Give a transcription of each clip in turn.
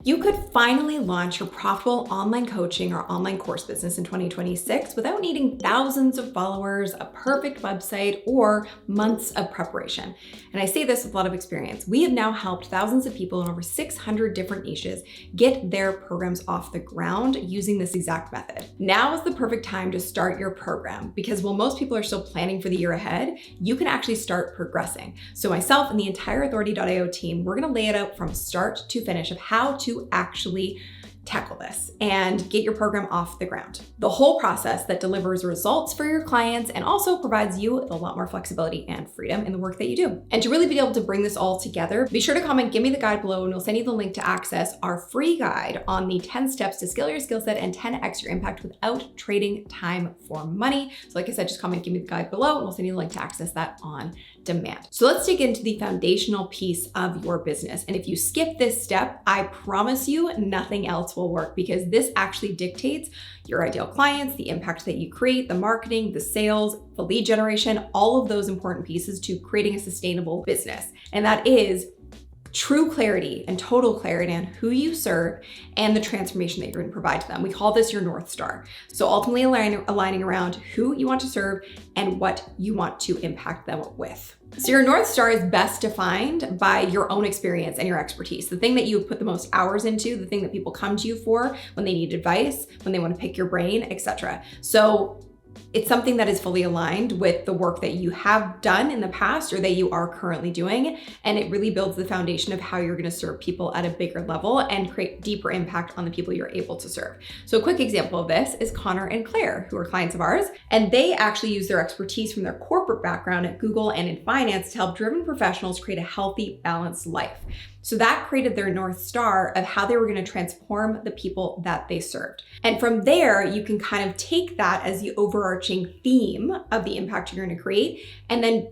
You could finally launch your profitable online coaching or online course business in 2026 without needing thousands of followers, a perfect website, or months of preparation. And I say this with a lot of experience. We have now helped thousands of people in over 600 different niches get their programs off the ground using this exact method. Now is the perfect time to start your program because while most people are still planning for the year ahead, you can actually start progressing. So myself and the entire Authority.io team, we're gonna lay it out from start to finish of how to actually tackle this and get your program off the ground. The whole process that delivers results for your clients and also provides you with a lot more flexibility and freedom in the work that you do. And to really be able to bring this all together, be sure to comment, give me the guide below, and we'll send you the link to access our free guide on the 10 steps to scale your skill set and 10x your impact without trading time for money. So like I said, just comment, give me the guide below, and we'll send you the link to access that on demand. So let's dig into the foundational piece of your business. And if you skip this step, I promise you nothing else will work because this actually dictates your ideal clients, the impact that you create, the marketing, the sales, the lead generation, all of those important pieces to creating a sustainable business. And that is true clarity and total clarity on who you serve and the transformation that you're going to provide to them. We call this your North Star. So ultimately aligning around who you want to serve and what you want to impact them with. So your North Star is best defined by your own experience and your expertise, the thing that you put the most hours into, the thing that people come to you for when they need advice, when they want to pick your brain, etc. So it's something that is fully aligned with the work that you have done in the past or that you are currently doing. And it really builds the foundation of how you're going to serve people at a bigger level and create deeper impact on the people you're able to serve. So a quick example of this is Connor and Claire, who are clients of ours, and they actually use their expertise from their corporate background at Google and in finance to help driven professionals create a healthy, balanced life. So that created their North Star of how they were going to transform the people that they served. And from there, you can kind of take that as the overarching theme of the impact you're going to create and then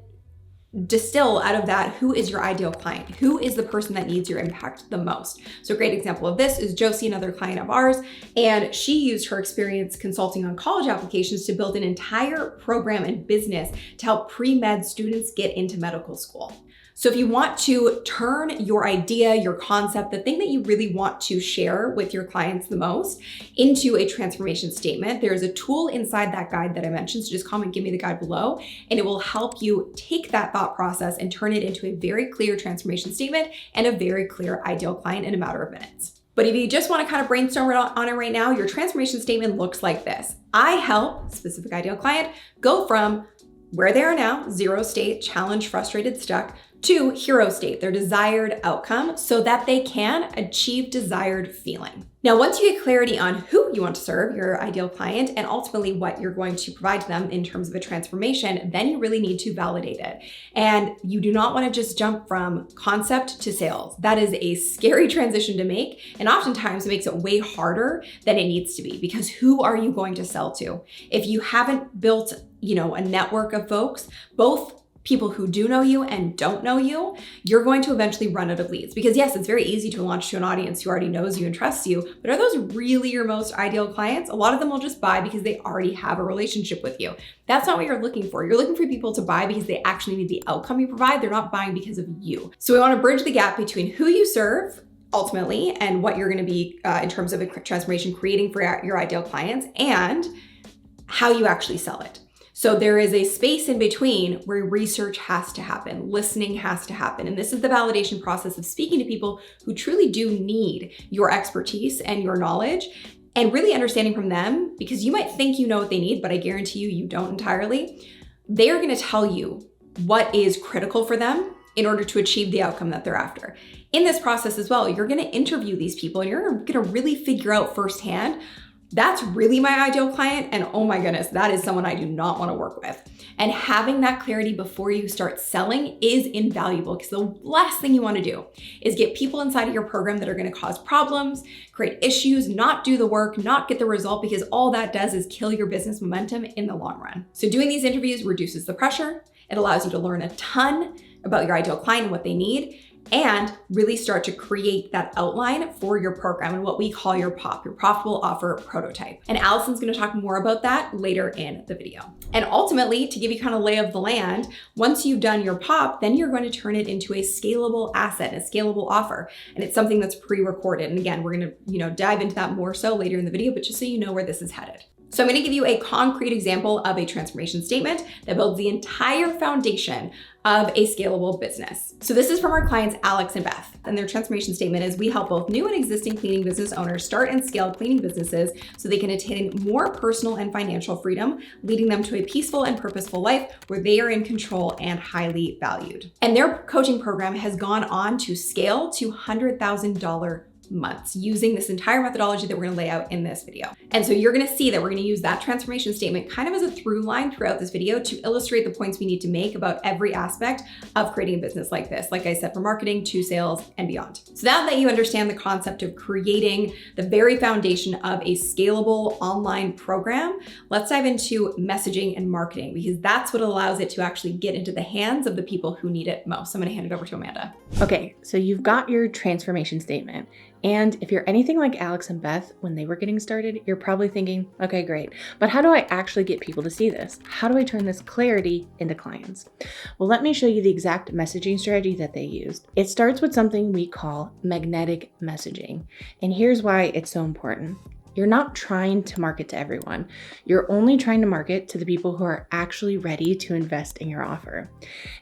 distill out of that, who is your ideal client? Who is the person that needs your impact the most? So a great example of this is Josie, another client of ours, and she used her experience consulting on college applications to build an entire program and business to help pre-med students get into medical school. So if you want to turn your idea, your concept, the thing that you really want to share with your clients the most into a transformation statement, there's a tool inside that guide that I mentioned. So just comment, give me the guide below, and it will help you take that thought process and turn it into a very clear transformation statement and a very clear ideal client in a matter of minutes. But if you just want to kind of brainstorm on it right now, your transformation statement looks like this. I help specific ideal client go from where they are now, 0 state, challenged, frustrated, stuck, to hero state, their desired outcome, so that they can achieve desired feeling. Now, once you get clarity on who you want to serve, your ideal client, and ultimately what you're going to provide to them in terms of a transformation, then you really need to validate it. And you do not want to just jump from concept to sales. That is a scary transition to make. And oftentimes it makes it way harder than it needs to be because who are you going to sell to? If you haven't built, a network of folks, both people who do know you and don't know you, you're going to eventually run out of leads. Because yes, it's very easy to launch to an audience who already knows you and trusts you, but are those really your most ideal clients? A lot of them will just buy because they already have a relationship with you. That's not what you're looking for. You're looking for people to buy because they actually need the outcome you provide. They're not buying because of you. So we want to bridge the gap between who you serve ultimately and what you're going to be in terms of a transformation creating for your ideal clients and how you actually sell it. So there is a space in between where research has to happen, listening has to happen. And this is the validation process of speaking to people who truly do need your expertise and your knowledge and really understanding from them, because you might think you know what they need, but I guarantee you, you don't entirely. They are going to tell you what is critical for them in order to achieve the outcome that they're after. In this process as well, you're going to interview these people and you're going to really figure out firsthand, that's really my ideal client. And oh my goodness, that is someone I do not want to work with. And having that clarity before you start selling is invaluable because the last thing you want to do is get people inside of your program that are going to cause problems, create issues, not do the work, not get the result, because all that does is kill your business momentum in the long run. So doing these interviews reduces the pressure. It allows you to learn a ton about your ideal client and what they need. and really start to create that outline for your program and what we call your POP, your profitable offer prototype. And Allison's gonna talk more about that later in the video. And ultimately, to give you kind of lay of the land, once you've done your POP, then you're going to turn it into a scalable asset, a scalable offer. And it's something that's pre-recorded. And again, we're gonna dive into that more so later in the video, but just so you know where this is headed. So I'm gonna give you a concrete example of a transformation statement that builds the entire foundation of a scalable business. So this is from our clients, Alex and Beth. And their transformation statement is, we help both new and existing cleaning business owners start and scale cleaning businesses so they can attain more personal and financial freedom, leading them to a peaceful and purposeful life where they are in control and highly valued. And their coaching program has gone on to scale to $100,000 months using this entire methodology that we're going to lay out in this video. And so you're going to see that we're going to use that transformation statement kind of as a through line throughout this video to illustrate the points we need to make about every aspect of creating a business like this. Like I said, from marketing to sales and beyond. So now that you understand the concept of creating the very foundation of a scalable online program, let's dive into messaging and marketing, because that's what allows it to actually get into the hands of the people who need it most. So I'm going to hand it over to Amanda. Okay, so you've got your transformation statement. And if you're anything like Alex and Beth, when they were getting started, you're probably thinking, okay, great, but how do I actually get people to see this? How do I turn this clarity into clients? Well, let me show you the exact messaging strategy that they used. It starts with something we call magnetic messaging. And here's why it's so important. You're not trying to market to everyone. You're only trying to market to the people who are actually ready to invest in your offer.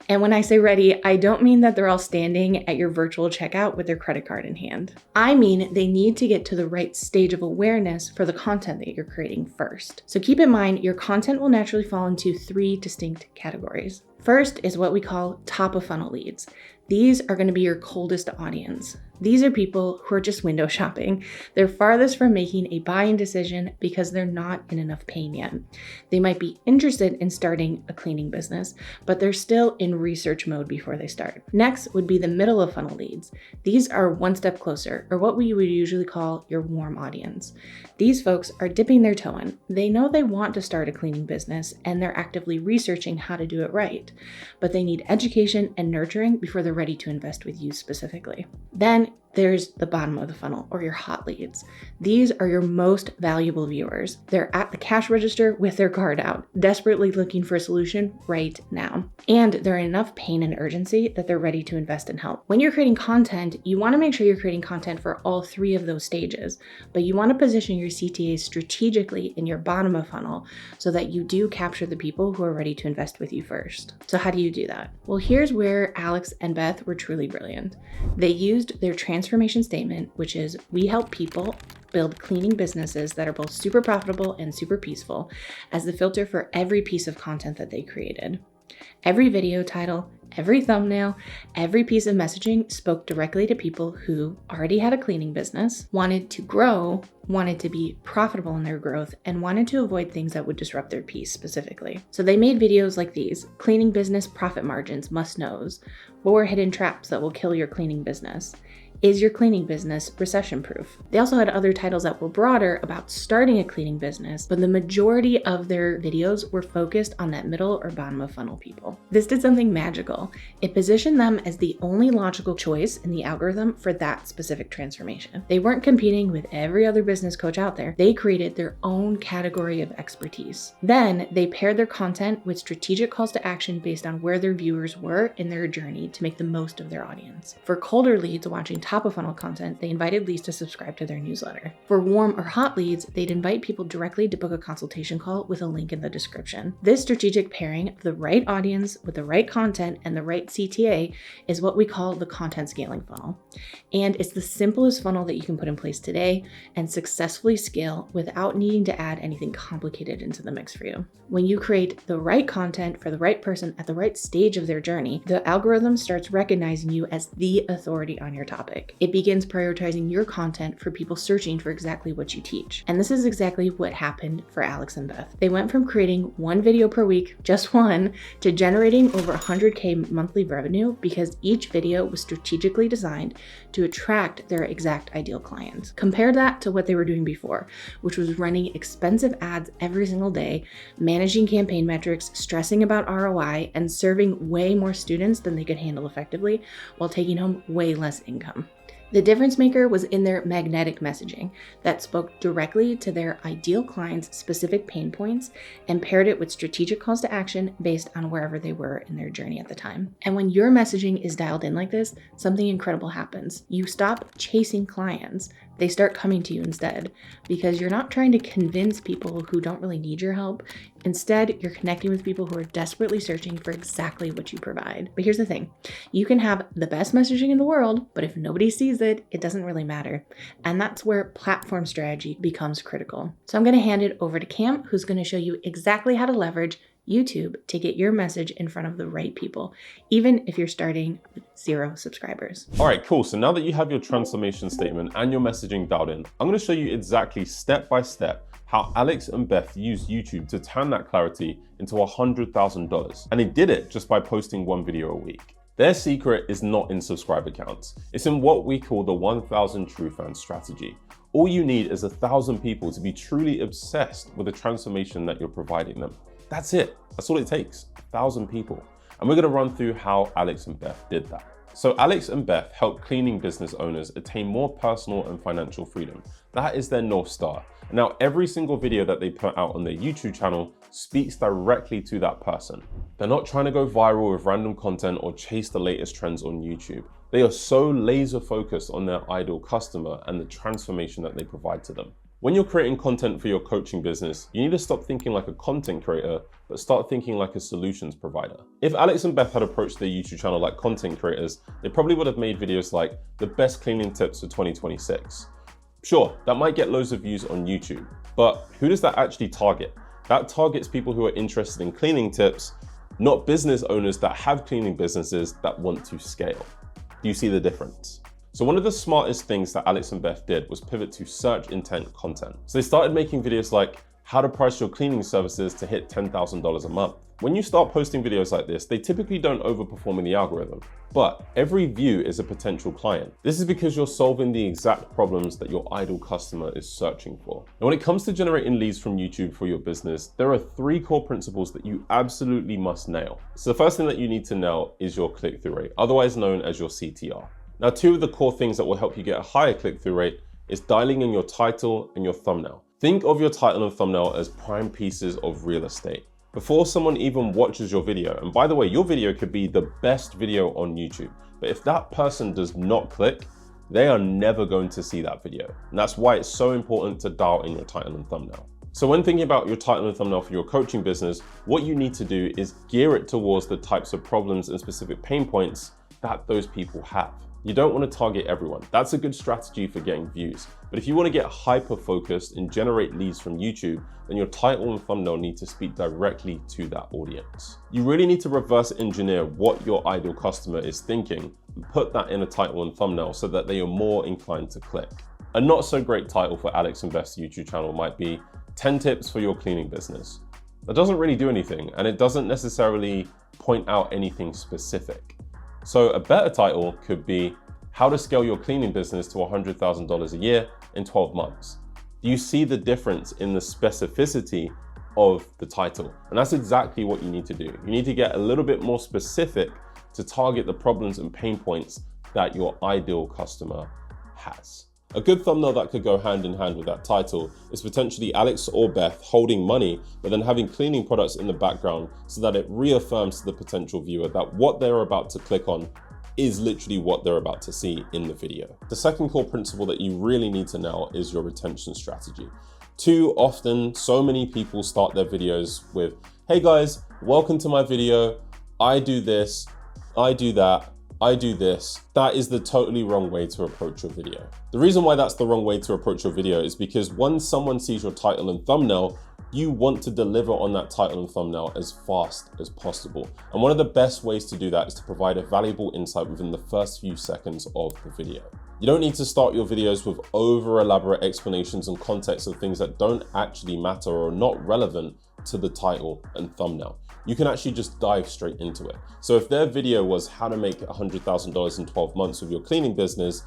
And when I say ready, I don't mean that they're all standing at your virtual checkout with their credit card in hand. I mean, they need to get to the right stage of awareness for the content that you're creating first. So keep in mind, your content will naturally fall into 3 distinct categories. First is what we call top of funnel leads. These are going to be your coldest audience. These are people who are just window shopping. They're farthest from making a buying decision because they're not in enough pain yet. They might be interested in starting a cleaning business, but they're still in research mode before they start. Next would be the middle of funnel leads. These are one step closer, or what we would usually call your warm audience. These folks are dipping their toe in. They know they want to start a cleaning business and they're actively researching how to do it right, but they need education and nurturing before they're ready to invest with you specifically. Then there's the bottom of the funnel, or your hot leads. These are your most valuable viewers. They're at the cash register with their card out, desperately looking for a solution right now. And they're in enough pain and urgency that they're ready to invest in help. When you're creating content, you want to make sure you're creating content for all 3 of those stages, but you want to position your CTAs strategically in your bottom of funnel so that you do capture the people who are ready to invest with you first. So how do you do that? Well, here's where Alex and Beth were truly brilliant. They used their transformation statement, which is, we help people build cleaning businesses that are both super profitable and super peaceful, as the filter for every piece of content that they created. Every video title, every thumbnail, every piece of messaging spoke directly to people who already had a cleaning business, wanted to grow, wanted to be profitable in their growth, and wanted to avoid things that would disrupt their peace specifically. So they made videos like these: cleaning business profit margins, must knows, 4 hidden traps that will kill your cleaning business. Is your cleaning business recession proof? They also had other titles that were broader about starting a cleaning business, but the majority of their videos were focused on that middle or bottom of funnel people. This did something magical. It positioned them as the only logical choice in the algorithm for that specific transformation. They weren't competing with every other business coach out there. They created their own category of expertise. Then they paired their content with strategic calls to action based on where their viewers were in their journey to make the most of their audience. For colder leads watching top of funnel content, they invited leads to subscribe to their newsletter. For warm or hot leads, they'd invite people directly to book a consultation call with a link in the description. This strategic pairing of the right audience with the right content and the right CTA is what we call the content scaling funnel. And it's the simplest funnel that you can put in place today and successfully scale without needing to add anything complicated into the mix for you. When you create the right content for the right person at the right stage of their journey, the algorithm starts recognizing you as the authority on your topic. quick. It begins prioritizing your content for people searching for exactly what you teach. And this is exactly what happened for Alex and Beth. They went from creating one video per week, just one, to generating over 100K monthly revenue because each video was strategically designed to attract their exact ideal clients. Compare that to what they were doing before, which was running expensive ads every single day, managing campaign metrics, stressing about ROI, and serving way more students than they could handle effectively while taking home way less income. The difference maker was in their magnetic messaging that spoke directly to their ideal clients' specific pain points and paired it with strategic calls to action based on wherever they were in their journey at the time. And when your messaging is dialed in like this, something incredible happens. You stop chasing clients. They start coming to you instead because you're not trying to convince people who don't really need your help. Instead, you're connecting with people who are desperately searching for exactly what you provide. But here's the thing. You can have the best messaging in the world, but if nobody sees it, it doesn't really matter. And that's where platform strategy becomes critical. So I'm going to hand it over to Cam, who's going to show you exactly how to leverage YouTube to get your message in front of the right people, even if you're starting with 0 subscribers. All right, cool. So now that you have your transformation statement and your messaging dialed in, I'm going to show you exactly step by step how Alex and Beth used YouTube to turn that clarity into $100,000. And they did it just by posting one video a week. Their secret is not in subscriber counts. It's in what we call the 1,000 true fans strategy. All you need is 1,000 people to be truly obsessed with the transformation that you're providing them. That's it. That's all it takes, 1,000 people. And we're going to run through how Alex and Beth did that. So Alex and Beth help cleaning business owners attain more personal and financial freedom. That is their North Star. And now every single video that they put out on their YouTube channel speaks directly to that person. They're not trying to go viral with random content or chase the latest trends on YouTube. They are so laser focused on their ideal customer and the transformation that they provide to them. When you're creating content for your coaching business, you need to stop thinking like a content creator, but start thinking like a solutions provider. If Alex and Beth had approached their YouTube channel like content creators, they probably would have made videos like the best cleaning tips for 2026. Sure, that might get loads of views on YouTube, but who does that actually target? That targets people who are interested in cleaning tips, not business owners that have cleaning businesses that want to scale. Do you see the difference? So one of the smartest things that Alex and Beth did was pivot to search intent content. So they started making videos like how to price your cleaning services to hit $10,000 a month. When you start posting videos like this, they typically don't overperform in the algorithm, but every view is a potential client. This is because you're solving the exact problems that your ideal customer is searching for. Now, when it comes to generating leads from YouTube for your business, there are 3 core principles that you absolutely must nail. So the first thing that you need to nail is your click-through rate, otherwise known as your CTR. Now, 2 of the core things that will help you get a higher click-through rate is dialing in your title and your thumbnail. Think of your title and thumbnail as prime pieces of real estate. Before someone even watches your video, and by the way, your video could be the best video on YouTube, but if that person does not click, they are never going to see that video. And that's why it's so important to dial in your title and thumbnail. So when thinking about your title and thumbnail for your coaching business, what you need to do is gear it towards the types of problems and specific pain points that those people have. You don't want to target everyone. That's a good strategy for getting views. But if you want to get hyper-focused and generate leads from YouTube, then your title and thumbnail need to speak directly to that audience. You really need to reverse engineer what your ideal customer is thinking and put that in a title and thumbnail so that they are more inclined to click. A not so great title for Alex and Beth's YouTube channel might be 10 tips for your cleaning business. That doesn't really do anything, and it doesn't necessarily point out anything specific. So a better title could be how to scale your cleaning business to $100,000 a year in 12 months. Do you see the difference in the specificity of the title? And that's exactly what you need to do. You need to get a little bit more specific to target the problems and pain points that your ideal customer has. A good thumbnail that could go hand in hand with that title is potentially Alex or Beth holding money, but then having cleaning products in the background so that it reaffirms to the potential viewer that what they're about to click on is literally what they're about to see in the video. The second core principle that you really need to nail is your retention strategy. Too often, so many people start their videos with, hey guys, welcome to my video. I do this, I do that, I do this. That is the totally wrong way to approach your video. The reason why that's the wrong way to approach your video is because once someone sees your title and thumbnail, you want to deliver on that title and thumbnail as fast as possible. And one of the best ways to do that is to provide a valuable insight within the first few seconds of the video. You don't need to start your videos with over elaborate explanations and context of things that don't actually matter or are not relevant to the title and thumbnail. You can actually just dive straight into it. So if their video was how to make $100,000 in 12 months with your cleaning business,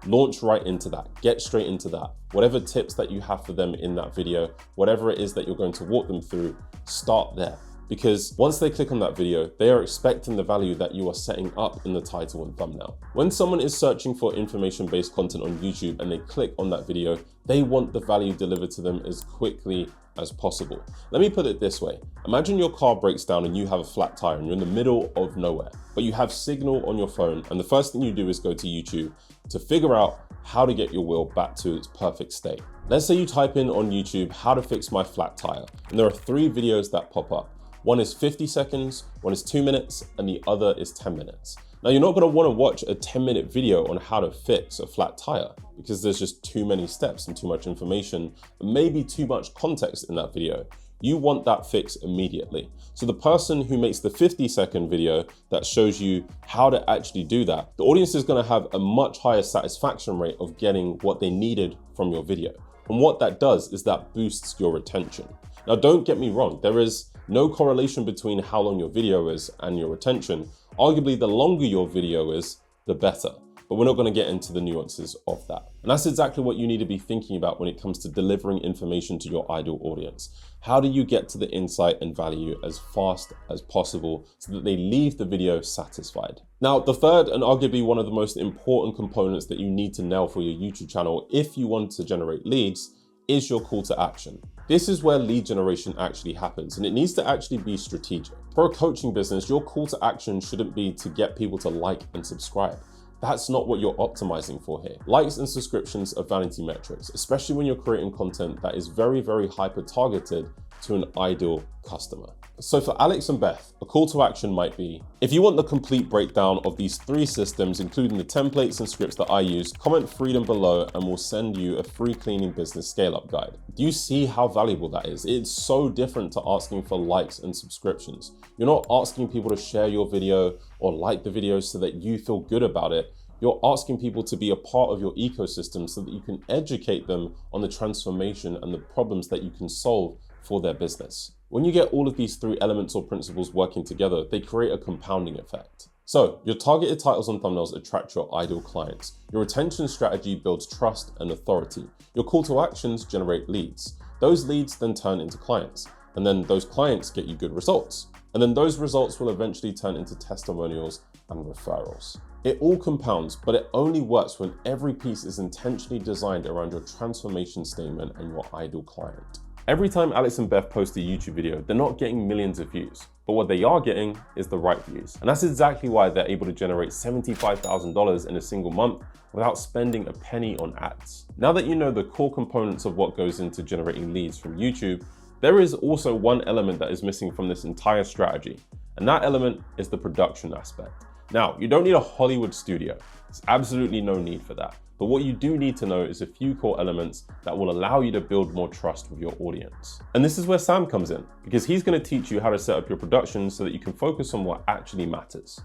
launch right into that, get straight into that. Whatever tips that you have for them in that video, whatever it is that you're going to walk them through, start there. Because once they click on that video, they are expecting the value that you are setting up in the title and thumbnail. When someone is searching for information-based content on YouTube and they click on that video, they want the value delivered to them as quickly as possible. Let me put it this way. Imagine your car breaks down and you have a flat tire and you're in the middle of nowhere, but you have signal on your phone, and the first thing you do is go to YouTube to figure out how to get your wheel back to its perfect state. Let's say you type in on YouTube, how to fix my flat tire, and there are 3 videos that pop up. One is 50 seconds, one is 2 minutes, and the other is 10 minutes. Now, you're not gonna wanna watch a 10-minute video on how to fix a flat tire because there's just too many steps and too much information, and maybe too much context in that video. You want that fix immediately. So the person who makes the 50-second video that shows you how to actually do that, the audience is gonna have a much higher satisfaction rate of getting what they needed from your video. And what that does is that boosts your retention. Now, don't get me wrong, there is no correlation between how long your video is and your retention. Arguably, the longer your video is, the better. But we're not going to get into the nuances of that. And that's exactly what you need to be thinking about when it comes to delivering information to your ideal audience. How do you get to the insight and value as fast as possible so that they leave the video satisfied? Now, the third and arguably one of the most important components that you need to nail for your YouTube channel if you want to generate leads is your call to action. This is where lead generation actually happens, and it needs to actually be strategic. For a coaching business, your call to action shouldn't be to get people to like and subscribe. That's not what you're optimizing for here. Likes and subscriptions are vanity metrics, especially when you're creating content that is very, very hyper targeted to an ideal customer. So for Alex and Beth, a call to action might be, if you want the complete breakdown of these 3 systems, including the templates and scripts that I use, comment freedom below and we'll send you a free cleaning business scale-up guide. Do you see how valuable that is? It's so different to asking for likes and subscriptions. You're not asking people to share your video or like the video so that you feel good about it. You're asking people to be a part of your ecosystem so that you can educate them on the transformation and the problems that you can solve for their business. When you get all of these 3 elements or principles working together, they create a compounding effect. So your targeted titles and thumbnails attract your ideal clients. Your retention strategy builds trust and authority. Your call to actions generate leads. Those leads then turn into clients, and then those clients get you good results. And then those results will eventually turn into testimonials and referrals. It all compounds, but it only works when every piece is intentionally designed around your transformation statement and your ideal client. Every time Alex and Beth post a YouTube video, they're not getting millions of views, but what they are getting is the right views. And that's exactly why they're able to generate $75,000 in a single month without spending a penny on ads. Now that you know the core components of what goes into generating leads from YouTube, there is also one element that is missing from this entire strategy, and that element is the production aspect. Now, you don't need a Hollywood studio. There's absolutely no need for that. But what you do need to know is a few core elements that will allow you to build more trust with your audience. And this is where Sam comes in, because he's going to teach you how to set up your production so that you can focus on what actually matters: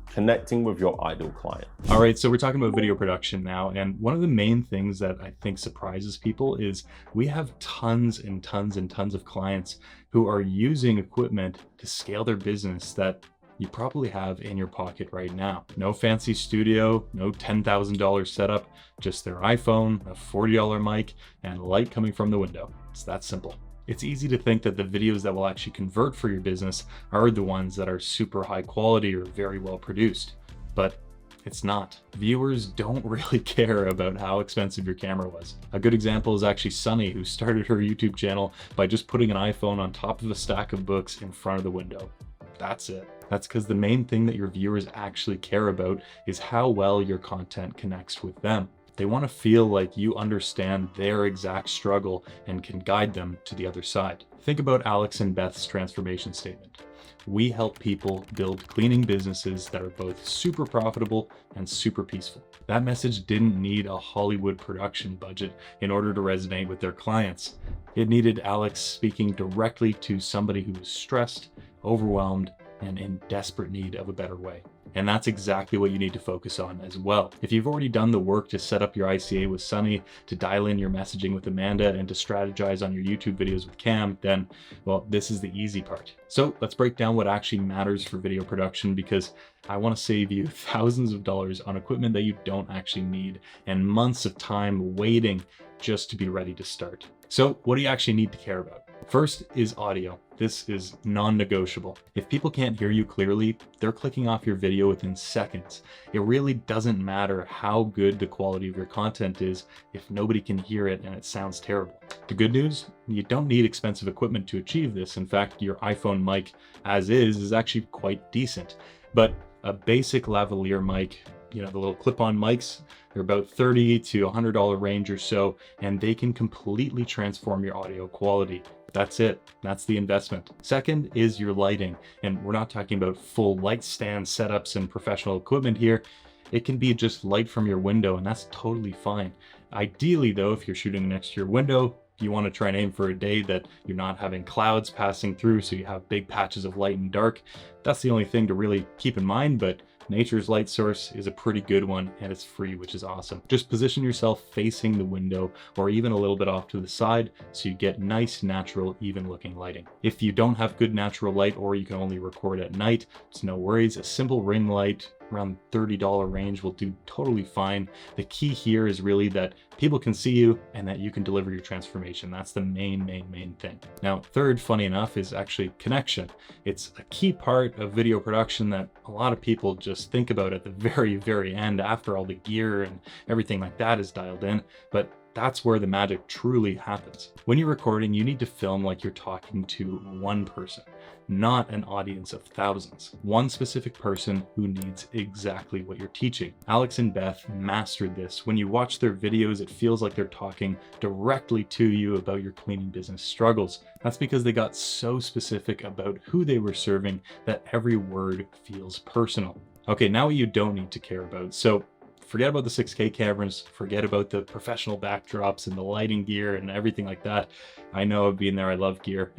connecting with your ideal client. All right, so we're talking about video production now, and one of the main things that I think surprises people is we have tons and tons and tons of clients who are using equipment to scale their business that you probably have in your pocket right now. No fancy studio, no $10,000 setup, just their iPhone, a $40 mic, and light coming from the window. It's that simple. It's easy to think that the videos that will actually convert for your business are the ones that are super high quality or very well produced, but it's not. Viewers don't really care about how expensive your camera was. A good example is actually Sunny, who started her YouTube channel by just putting an iPhone on top of a stack of books in front of the window. That's it. That's because the main thing that your viewers actually care about is how well your content connects with them. They want to feel like you understand their exact struggle and can guide them to the other side. Think about Alex and Beth's transformation statement. We help people build cleaning businesses that are both super profitable and super peaceful. That message didn't need a Hollywood production budget in order to resonate with their clients. It needed Alex speaking directly to somebody who was stressed, overwhelmed, and in desperate need of a better way. And that's exactly what you need to focus on as well. If you've already done the work to set up your ICA with Sunny, to dial in your messaging with Amanda, and to strategize on your YouTube videos with Cam, then, well, this is the easy part. So let's break down what actually matters for video production, because I want to save you thousands of dollars on equipment that you don't actually need and months of time waiting just to be ready to start. So what do you actually need to care about? First is audio. This is non-negotiable. If people can't hear you clearly, they're clicking off your video within seconds. It really doesn't matter how good the quality of your content is if nobody can hear it and it sounds terrible. The good news, you don't need expensive equipment to achieve this. In fact, your iPhone mic as is actually quite decent. But a basic lavalier mic, the little clip-on mics, they're about $30 to $100 range or so, and they can completely transform your audio quality. That's it. That's the investment. Second is your lighting. And we're not talking about full light stand setups and professional equipment here. It can be just light from your window, and that's totally fine. Ideally though, if you're shooting next to your window, you want to try and aim for a day that you're not having clouds passing through, so you have big patches of light and dark. That's the only thing to really keep in mind, but nature's light source is a pretty good one, and it's free, which is awesome. Just position yourself facing the window or even a little bit off to the side so you get nice, natural, even looking lighting. If you don't have good natural light, or you can only record at night, it's no worries. A simple ring light around $30 range will do totally fine. The key here is really that people can see you and that you can deliver your transformation. That's the main thing. Now, third, funny enough, is actually connection. It's a key part of video production that a lot of people just think about at the very end after all the gear and everything like that is dialed in, but that's where the magic truly happens. When you're recording, you need to film like you're talking to one person, not an audience of thousands. One specific person who needs exactly what you're teaching. Alex and Beth mastered this. When you watch their videos, it feels like they're talking directly to you about your cleaning business struggles. That's because they got so specific about who they were serving that every word feels personal. Okay, now what you don't need to care about. So forget about the 6K cameras, forget about the professional backdrops and the lighting gear and everything like that. I know I've been there, I love gear.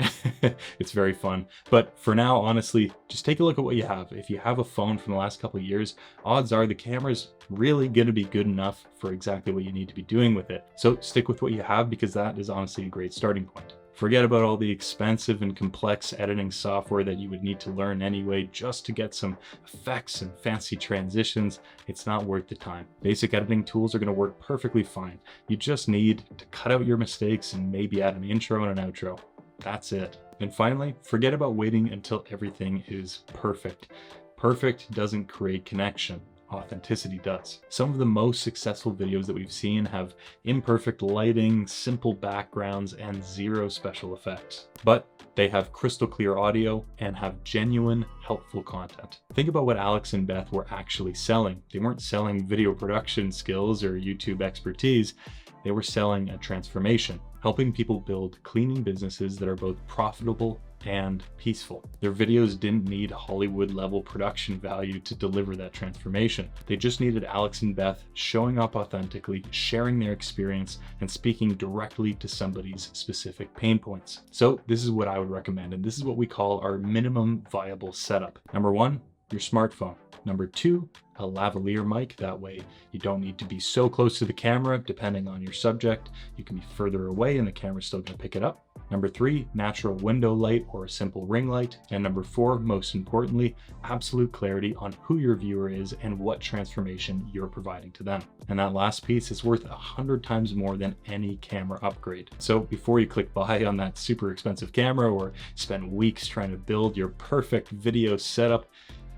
It's very fun. But for now, honestly, just take a look at what you have. If you have a phone from the last couple of years, odds are the camera's really gonna be good enough for exactly what you need to be doing with it. So stick with what you have, because that is honestly a great starting point. Forget about all the expensive and complex editing software that you would need to learn anyway just to get some effects and fancy transitions. It's not worth the time. Basic editing tools are going to work perfectly fine. You just need to cut out your mistakes and maybe add an intro and an outro. That's it. And finally, forget about waiting until everything is perfect. Perfect doesn't create connection. Authenticity does. Some of the most successful videos that we've seen have imperfect lighting, simple backgrounds, and zero special effects. But they have crystal clear audio and have genuine, helpful content. Think about what Alex and Beth were actually selling. They weren't selling video production skills or YouTube expertise. They were selling a transformation, helping people build cleaning businesses that are both profitable and peaceful. Their videos didn't need Hollywood level production value to deliver that transformation. They just needed Alex and Beth showing up authentically, sharing their experience, and speaking directly to somebody's specific pain points. So this is what I would recommend, and this is what we call our minimum viable setup. Number one, your smartphone. Number two, a lavalier mic. That way you don't need to be so close to the camera. Depending on your subject, you can be further away and the camera's still going to pick it up. Number three, natural window light or a simple ring light. And number four, most importantly, absolute clarity on who your viewer is and what transformation you're providing to them. And that last piece is worth 100 times more than any camera upgrade. So before you click buy on that super expensive camera or spend weeks trying to build your perfect video setup,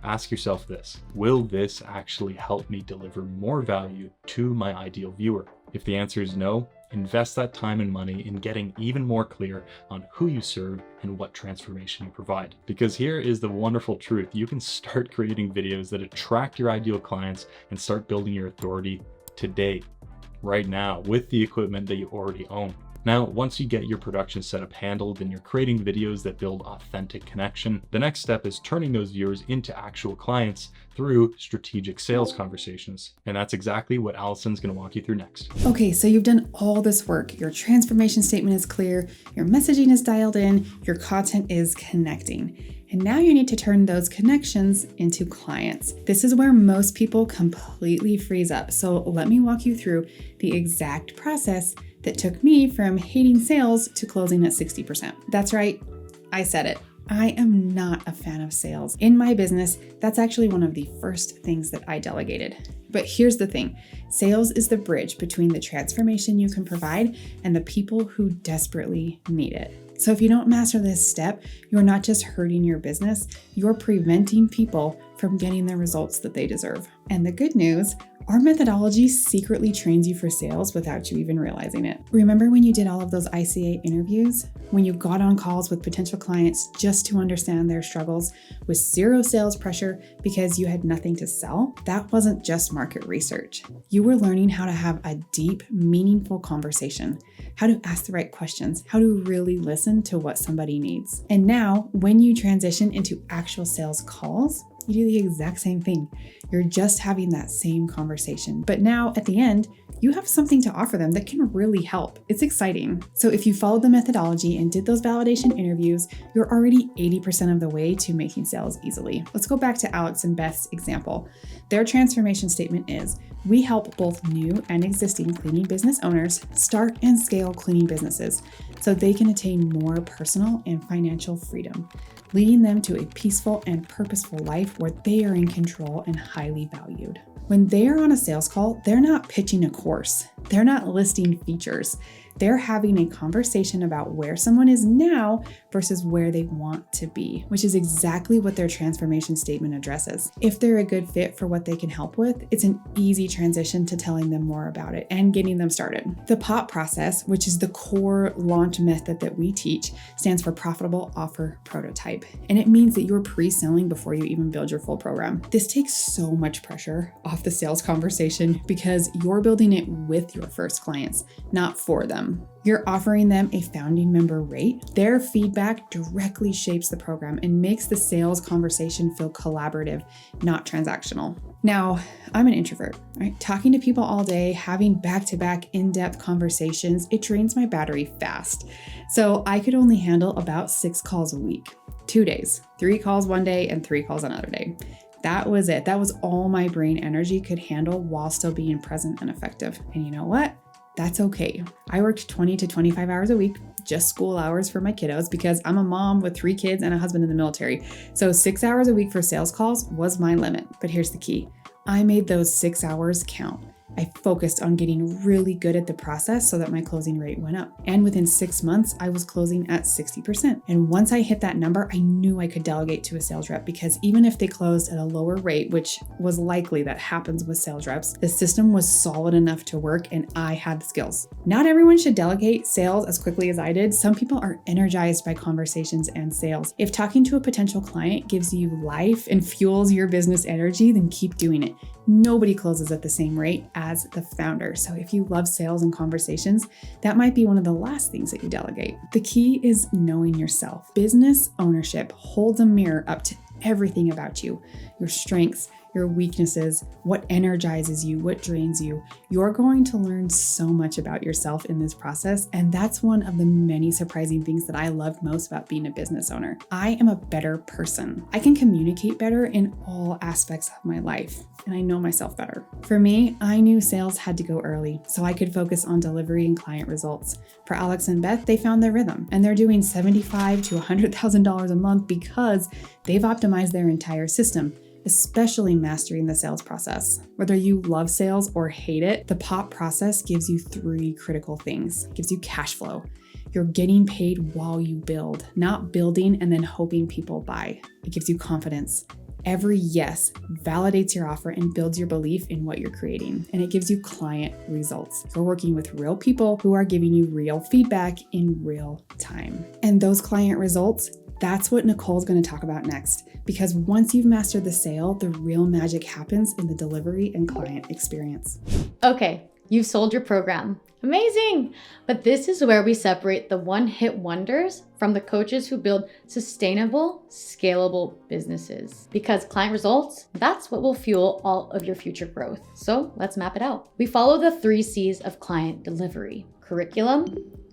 ask yourself this: will this actually help me deliver more value to my ideal viewer? If the answer is no, invest that time and money in getting even more clear on who you serve and what transformation you provide. Because here is the wonderful truth: you can start creating videos that attract your ideal clients and start building your authority today, right now, with the equipment that you already own. Now, once you get your production setup handled and you're creating videos that build authentic connection, the next step is turning those viewers into actual clients through strategic sales conversations. And that's exactly what Allison's going to walk you through next. Okay, so you've done all this work. Your transformation statement is clear, your messaging is dialed in, your content is connecting. And now you need to turn those connections into clients. This is where most people completely freeze up. So let me walk you through the exact process that took me from hating sales to closing at 60%. That's right, I said it. I am not a fan of sales. In my business, that's actually one of the first things that I delegated. But here's the thing, sales is the bridge between the transformation you can provide and the people who desperately need it. So if you don't master this step, you're not just hurting your business, you're preventing people from getting the results that they deserve. And the good news, our methodology secretly trains you for sales without you even realizing it. Remember when you did all of those ICA interviews? When you got on calls with potential clients just to understand their struggles with zero sales pressure because you had nothing to sell? That wasn't just market research. You were learning how to have a deep, meaningful conversation, how to ask the right questions, how to really listen to what somebody needs. And now, when you transition into actual sales calls, you do the exact same thing. You're just having that same conversation. But now at the end, you have something to offer them that can really help. It's exciting. So if you followed the methodology and did those validation interviews, you're already 80% of the way to making sales easily. Let's go back to Alex and Beth's example. Their transformation statement is, we help both new and existing cleaning business owners start and scale cleaning businesses so they can attain more personal and financial freedom, leading them to a peaceful and purposeful life where they are in control and highly valued. When they are on a sales call, they're not pitching a course. They're not listing features. They're having a conversation about where someone is now versus where they want to be, which is exactly what their transformation statement addresses. If they're a good fit for what they can help with, it's an easy transition to telling them more about it and getting them started. The POP process, which is the core launch method that we teach, stands for Profitable Offer Prototype. And it means that you're pre-selling before you even build your full program. This takes so much pressure off the sales conversation because you're building it with your first clients, not for them. You're offering them a founding member rate. Their feedback directly shapes the program and makes the sales conversation feel collaborative, not transactional. Now, I'm an introvert, right? Talking to people all day, having back-to-back in-depth conversations, it drains my battery fast. So I could only handle about 6 calls a week, 2 days, 3 calls one day and 3 calls another day. That was it. That was all my brain energy could handle while still being present and effective. And you know what? That's okay. I worked 20 to 25 hours a week, just school hours for my kiddos because I'm a mom with 3 kids and a husband in the military. So 6 hours a week for sales calls was my limit. But here's the key. I made those 6 hours count. I focused on getting really good at the process so that my closing rate went up. And within 6 months, I was closing at 60%. And once I hit that number, I knew I could delegate to a sales rep because even if they closed at a lower rate, which was likely that happens with sales reps, the system was solid enough to work and I had the skills. Not everyone should delegate sales as quickly as I did. Some people are energized by conversations and sales. If talking to a potential client gives you life and fuels your business energy, then keep doing it. Nobody closes at the same rate as the founder. So if you love sales and conversations, that might be one of the last things that you delegate. The key is knowing yourself. Business ownership holds a mirror up to everything about you, your strengths, your weaknesses, what energizes you, what drains you. You're going to learn so much about yourself in this process, and that's one of the many surprising things that I love most about being a business owner. I am a better person. I can communicate better in all aspects of my life, and I know myself better. For me, I knew sales had to go early so I could focus on delivery and client results. For Alex and Beth, they found their rhythm, and they're doing $75,000 to $100,000 a month because they've optimized their entire system, especially mastering the sales process. Whether you love sales or hate it, the POP process gives you 3 critical things. It gives you cash flow. You're getting paid while you build, not building and then hoping people buy. It gives you confidence. Every yes validates your offer and builds your belief in what you're creating. And it gives you client results. You're working with real people who are giving you real feedback in real time. And those client results, that's what Nicole's going to talk about next. Because once you've mastered the sale, the real magic happens in the delivery and client experience. Okay, you've sold your program. Amazing! But this is where we separate the one-hit wonders from the coaches who build sustainable, scalable businesses. Because client results, that's what will fuel all of your future growth. So let's map it out. We follow the 3 C's of client delivery: curriculum,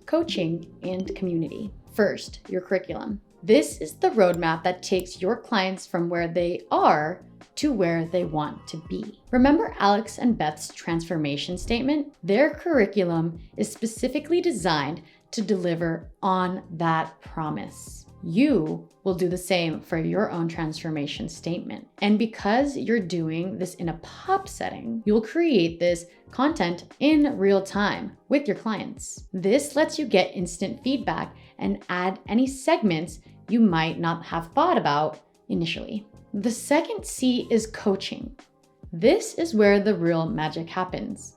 coaching, and community. First, your curriculum. This is the roadmap that takes your clients from where they are to where they want to be. Remember Alex and Beth's transformation statement? Their curriculum is specifically designed to deliver on that promise. You will do the same for your own transformation statement. And because you're doing this in a pop setting, you'll create this content in real time with your clients. This lets you get instant feedback and add any segments you might not have thought about initially. The second C is coaching. This is where the real magic happens.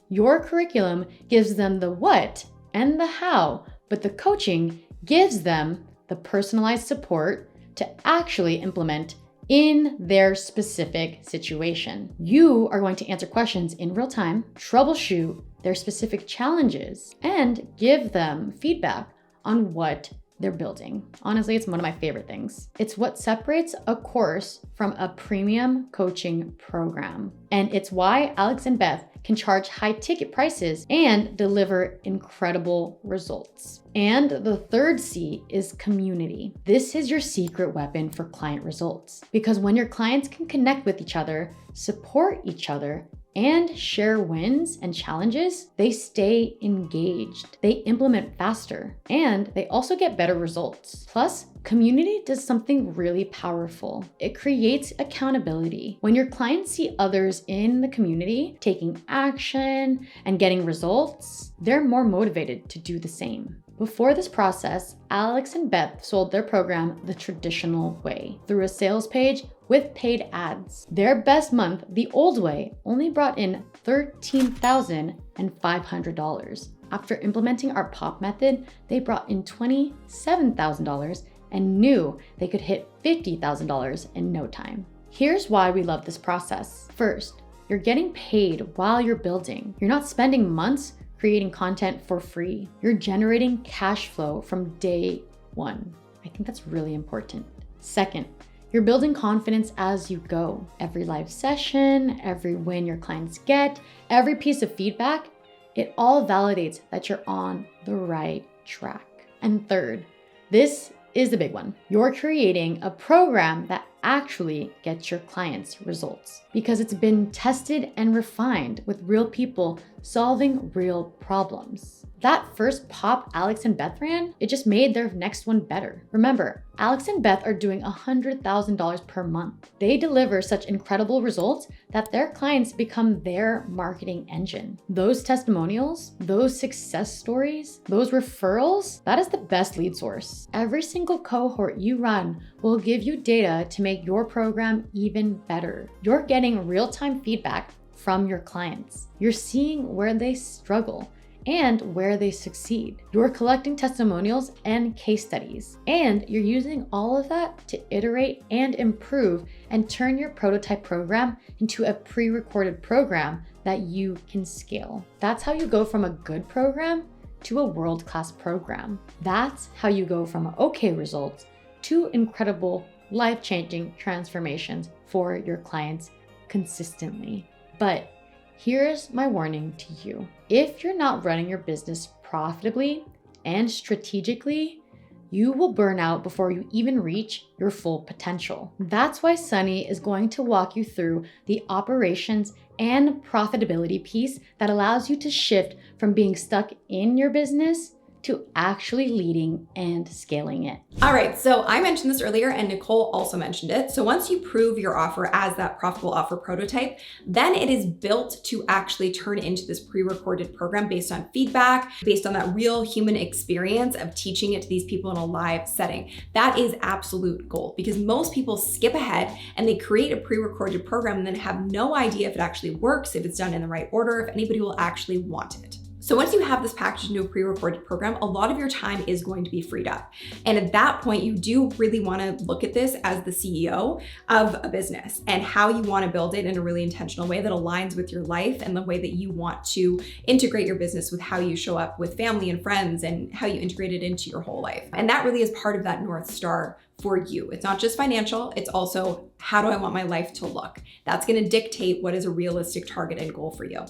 Your curriculum gives them the what and the how, but the coaching gives them the personalized support to actually implement in their specific situation. You are going to answer questions in real time, troubleshoot their specific challenges, and give them feedback on what they're building. Honestly, it's one of my favorite things. It's what separates a course from a premium coaching program. And it's why Alex and Beth can charge high ticket prices and deliver incredible results. And the third C is community. This is your secret weapon for client results. Because when your clients can connect with each other, support each other, and share wins and challenges, they stay engaged, they implement faster, and they also get better results. Plus, community does something really powerful. It creates accountability. When your clients see others in the community taking action and getting results, they're more motivated to do the same. Before this process, Alex and Beth sold their program the traditional way, through a sales page with paid ads. Their best month, the old way, only brought in $13,500. After implementing our POP method, they brought in $27,000 and knew they could hit $50,000 in no time. Here's why we love this process. First, you're getting paid while you're building. You're not spending months creating content for free. You're generating cash flow from day one. I think that's really important. Second, you're building confidence as you go. Every live session, every win your clients get, every piece of feedback, it all validates that you're on the right track. And third, this is the big one. You're creating a program that actually gets your clients results because it's been tested and refined with real people solving real problems. That first pop Alex and Beth ran, it just made their next one better. Remember, Alex and Beth are doing $100,000 per month. They deliver such incredible results that their clients become their marketing engine. Those testimonials, those success stories, those referrals, that is the best lead source. Every single cohort you run will give you data to make your program even better. You're getting real-time feedback from your clients. You're seeing where they struggle and where they succeed. You're collecting testimonials and case studies, and you're using all of that to iterate and improve and turn your prototype program into a pre-recorded program that you can scale. That's how you go from a good program to a world-class program. That's how you go from okay results to incredible, life-changing transformations for your clients consistently. But here's my warning to you. If you're not running your business profitably and strategically, you will burn out before you even reach your full potential. That's why Sunny is going to walk you through the operations and profitability piece that allows you to shift from being stuck in your business to actually leading and scaling it. All right, so I mentioned this earlier and Nicole also mentioned it. So once you prove your offer as that profitable offer prototype, then it is built to actually turn into this pre-recorded program based on feedback, based on that real human experience of teaching it to these people in a live setting. That is absolute gold because most people skip ahead and they create a pre-recorded program and then have no idea if it actually works, if it's done in the right order, if anybody will actually want it. So once you have this packaged into a pre-recorded program, a lot of your time is going to be freed up. And at that point, you do really want to look at this as the CEO of a business and how you want to build it in a really intentional way that aligns with your life and the way that you want to integrate your business with how you show up with family and friends and how you integrate it into your whole life. And that really is part of that North Star for you. It's not just financial, it's also how do I want my life to look? That's gonna dictate what is a realistic target and goal for you.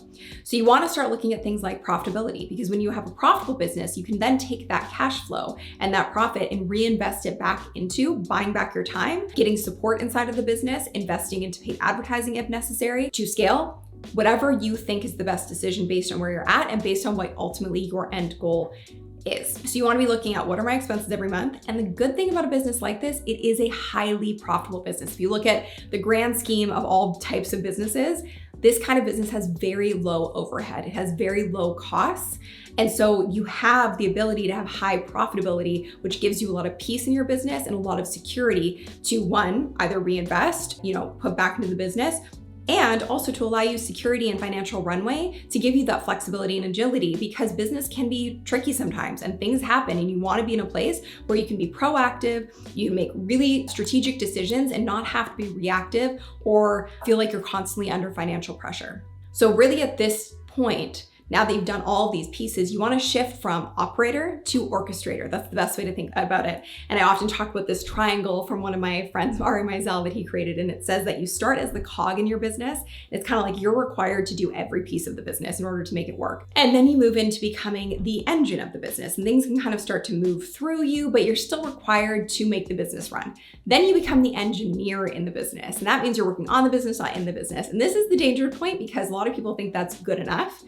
So you wanna start looking at things like profitability, because when you have a profitable business, you can then take that cash flow and that profit and reinvest it back into buying back your time, getting support inside of the business, investing into paid advertising if necessary to scale, whatever you think is the best decision based on where you're at and based on what ultimately your end goal is. So you want to be looking at what are my expenses every month. And the good thing about a business like this, it is a highly profitable business. If you look at the grand scheme of all types of businesses, this kind of business has very low overhead. It has very low costs. And so you have the ability to have high profitability, which gives you a lot of peace in your business and a lot of security to, one, either reinvest, put back into the business, and also to allow you security and financial runway to give you that flexibility and agility, because business can be tricky sometimes and things happen, and you want to be in a place where you can be proactive, you can make really strategic decisions and not have to be reactive or feel like you're constantly under financial pressure. So really at this point, now that you've done all of these pieces, you want to shift from operator to orchestrator. That's the best way to think about it. And I often talk about this triangle from one of my friends, Ari Mizell, that he created. And it says that you start as the cog in your business. It's kind of like you're required to do every piece of the business in order to make it work. And then you move into becoming the engine of the business, and things can kind of start to move through you, but you're still required to make the business run. Then you become the engineer in the business. And that means you're working on the business, not in the business. And this is the danger point, because a lot of people think that's good enough.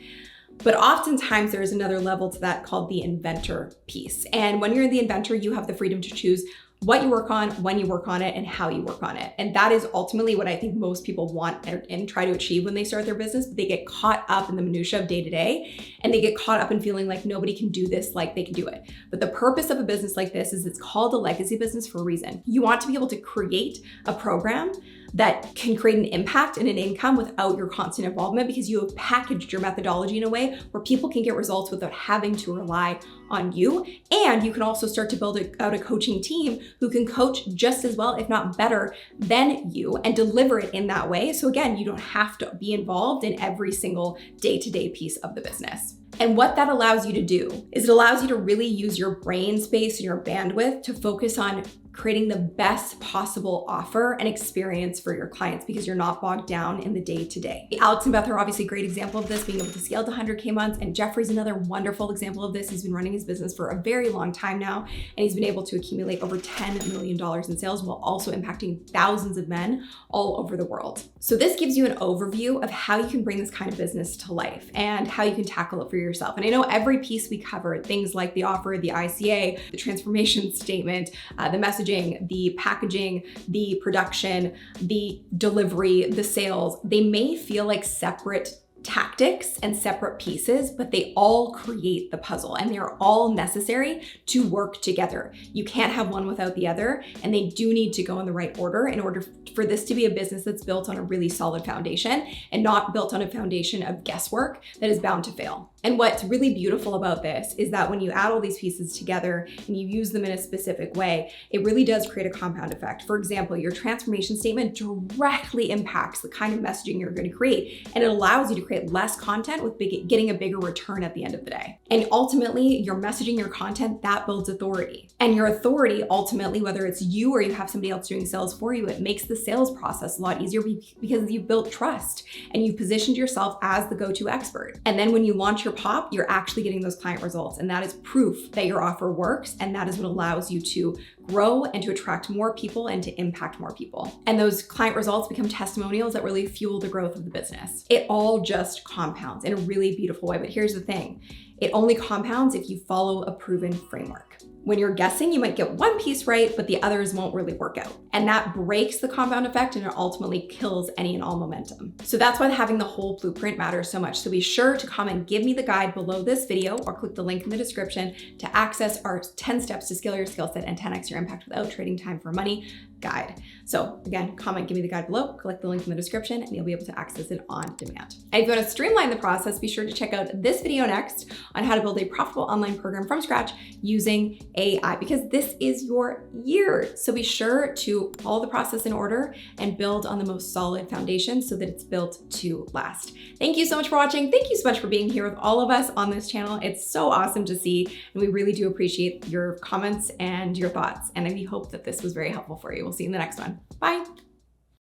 But oftentimes there's another level to that called the inventor piece. And when you're the inventor, you have the freedom to choose what you work on, when you work on it, and how you work on it. And that is ultimately what I think most people want and try to achieve when they start their business. But they get caught up in the minutia of day to day, and they get caught up in feeling like nobody can do this like they can do it. But the purpose of a business like this is it's called a legacy business for a reason. You want to be able to create a program that can create an impact and an income without your constant involvement, because you have packaged your methodology in a way where people can get results without having to rely on you. And you can also start to build out a coaching team who can coach just as well, if not better than you, and deliver it in that way. So again, you don't have to be involved in every single day-to-day piece of the business. And what that allows you to do is it allows you to really use your brain space and your bandwidth to focus on creating the best possible offer and experience for your clients, because you're not bogged down in the day-to-day. Alex and Beth are obviously a great example of this, being able to scale to 100K months, and Jeffrey's another wonderful example of this. He's been running his business for a very long time now, and he's been able to accumulate over $10 million in sales while also impacting thousands of men all over the world. So this gives you an overview of how you can bring this kind of business to life and how you can tackle it for yourself. And I know every piece we covered, things like the offer, the ICA, the transformation statement, the messaging, the packaging, the production, the delivery, the sales, they may feel like separate tactics and separate pieces, but they all create the puzzle, and they're all necessary to work together. You can't have one without the other, and they do need to go in the right order in order for this to be a business that's built on a really solid foundation and not built on a foundation of guesswork that is bound to fail. And what's really beautiful about this is that when you add all these pieces together and you use them in a specific way, it really does create a compound effect. For example, your transformation statement directly impacts the kind of messaging you're going to create, and it allows you to create less content with getting a bigger return at the end of the day. And ultimately, your messaging, your content, that builds authority. And your authority, ultimately, whether it's you or you have somebody else doing sales for you, it makes the sales process a lot easier because you've built trust and you've positioned yourself as the go-to expert. And then when you launch your pop, you're actually getting those client results. And that is proof that your offer works. And that is what allows you to grow and to attract more people and to impact more people. And those client results become testimonials that really fuel the growth of the business. It all just compounds in a really beautiful way. But here's the thing, it only compounds if you follow a proven framework. When you're guessing, you might get one piece right, but the others won't really work out. And that breaks the compound effect, and it ultimately kills any and all momentum. So that's why having the whole blueprint matters so much. So be sure to comment, give me the guide below this video, or click the link in the description to access our 10 steps to scale your skill set and 10x your impact without trading time for money guide. So again, comment, give me the guide below, click the link in the description, and you'll be able to access it on demand. And if you want to streamline the process, be sure to check out this video next on how to build a profitable online program from scratch using AI, because this is your year. So be sure to follow the process in order and build on the most solid foundation so that it's built to last. Thank you so much for watching. Thank you so much for being here with all of us on this channel. It's so awesome to see, and we really do appreciate your comments and your thoughts. And we hope that this was very helpful for you. We'll see you in the next one. Bye.